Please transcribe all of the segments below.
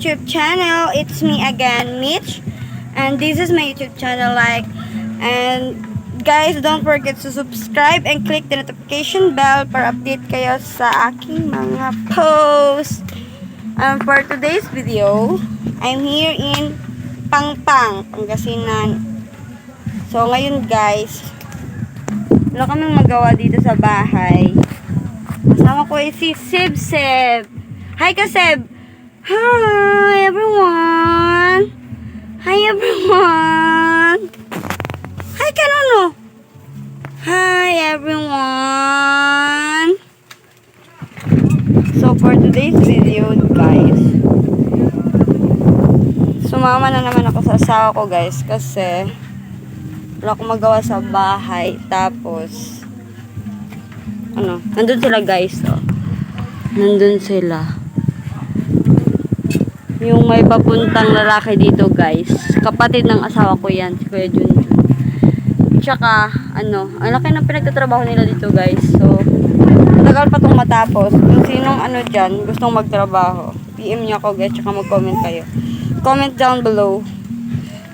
YouTube channel. It's me again, Mitch. And this is my YouTube channel, and guys, don't forget to subscribe and click the notification bell para update kayo sa aking mga posts. For today's video, I'm here in Pangpang, Pangasinan. So, ngayon guys, wala kaming magawa dito sa bahay. Kasama ko si Seb. Hi ka, Seb! Hi everyone! Hi everyone! Hi ka, Nono! Hi everyone! So for today's video guys, sumama na naman ako sa asawa ko guys kasi wala akong magawa sa bahay. Tapos nandun sila guys, nandun sila. Yung may papuntang lalaki dito guys, kapatid ng asawa ko yan, si Kuya Junjun. Tsaka ang laki ng pinagtatrabaho nila dito guys. So matagal pa itong matapos. Kung sinong dyan gustong magtrabaho, PM nyo ako guys, tsaka mag-comment kayo. Comment down below.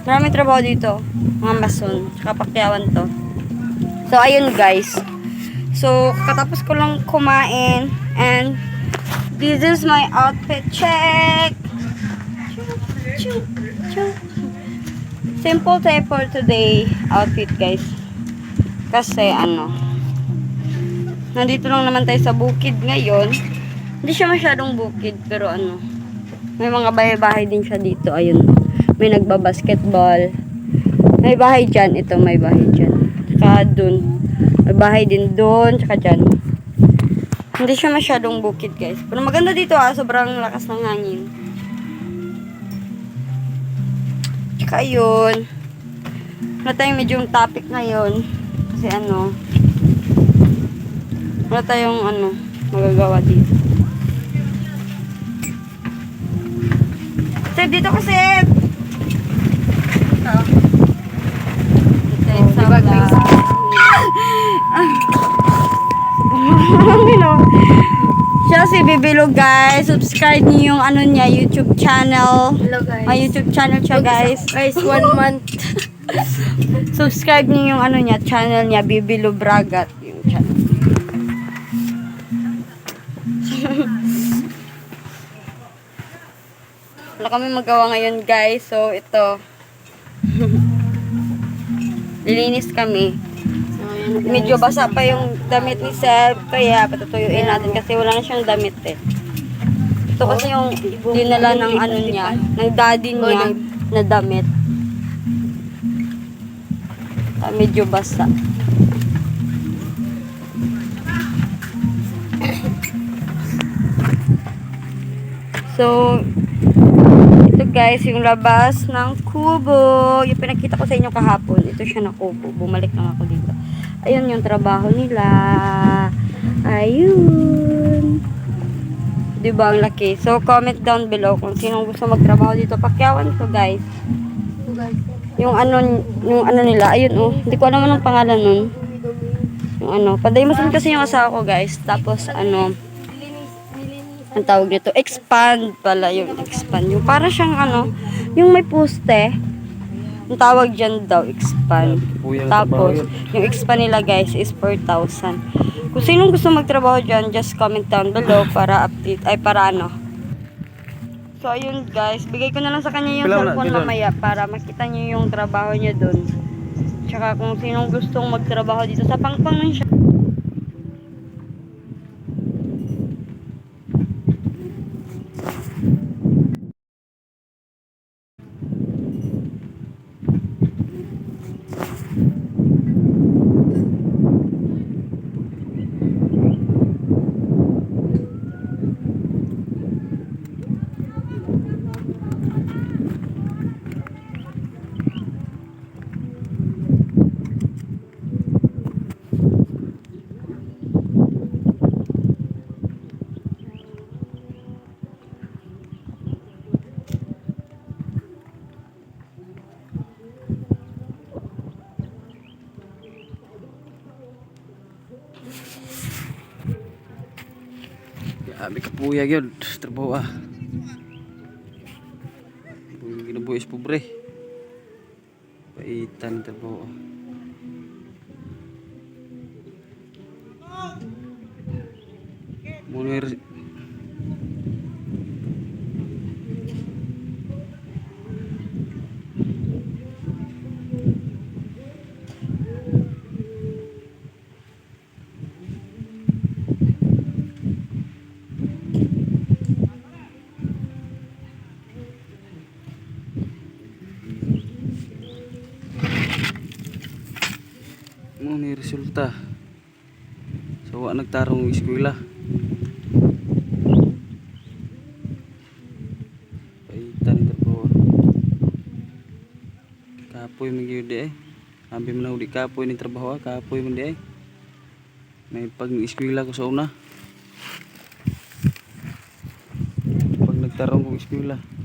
Maraming trabaho dito, mga mason, tsaka pakyawan to. So ayun guys, so katapos ko lang kumain, and this is my outfit check. Simple tayo for today outfit guys, kasi nandito lang naman tayo sa bukid ngayon. Hindi siya masyadong bukid, pero may mga bahay-bahay din siya dito. Ayun, may nagbabasketball, may bahay dyan, ito may bahay dyan, tsaka dun may bahay din dun, tsaka dyan. Hindi siya masyadong bukid guys, pero maganda dito sobrang lakas ng hangin. Tsaka yun, wala tayong medyo topic ngayon kasi wala tayong magagawa dito. Seb, dito ka, Seb! Ito yung siya si Bibilo guys. Subscribe niyo yung niya, YouTube channel. Hello guys. May YouTube channel siya guys. Guys, 1 month. Subscribe niyo yung niya, channel niya, Bibilo Bragat. Yung channel. Wala kami magawa ngayon guys. So ito. Lilinis kami. Medyo basa pa yung damit ni Seb, kaya patutuyuin natin kasi wala na siyang damit eh. Ito kasi yung dinala ng niya, ng daddy niya na damit. Medyo basa. So ito guys, yung labas ng kubo. Yung pinakita ko sa inyo kahapon, ito siya na kubo. Bumalik lang ako dito. Ayun yung trabaho nila. Ayun. Diba ang laki? So comment down below kung sinong gusto magtrabaho dito. Pakyawan to guys. Yung nila. Ayun hindi ko alam anong pangalan nun. Yung padaymasan kasi yung asawa ko guys. Tapos ang tawag nito, expand pala yung expand. Yung para siyang yung may poste. Ang tawag dyan daw, expand. Tapos, yung expand nila guys is 4,000. Kung sinong gusto magtrabaho dyan, just comment down below para update, So, ayun guys, bigay ko na lang sa kanya yung cellphone mamaya para makita niyo yung trabaho niya dun. Tsaka kung sinong gustong magtrabaho dito sa Pangpang nun siya. Abi kapuyag yun. Trabaho is pobre. Paitan trabaho. Munir ni resulta so wa nagtarong eskwela. Paitan trabaho. Kapoy man gyud eh. Ambi man di kapoy ni trabaho, kapoy man di eh. May pag eskwela ko sa una. Pag nagtarong ko eskwela.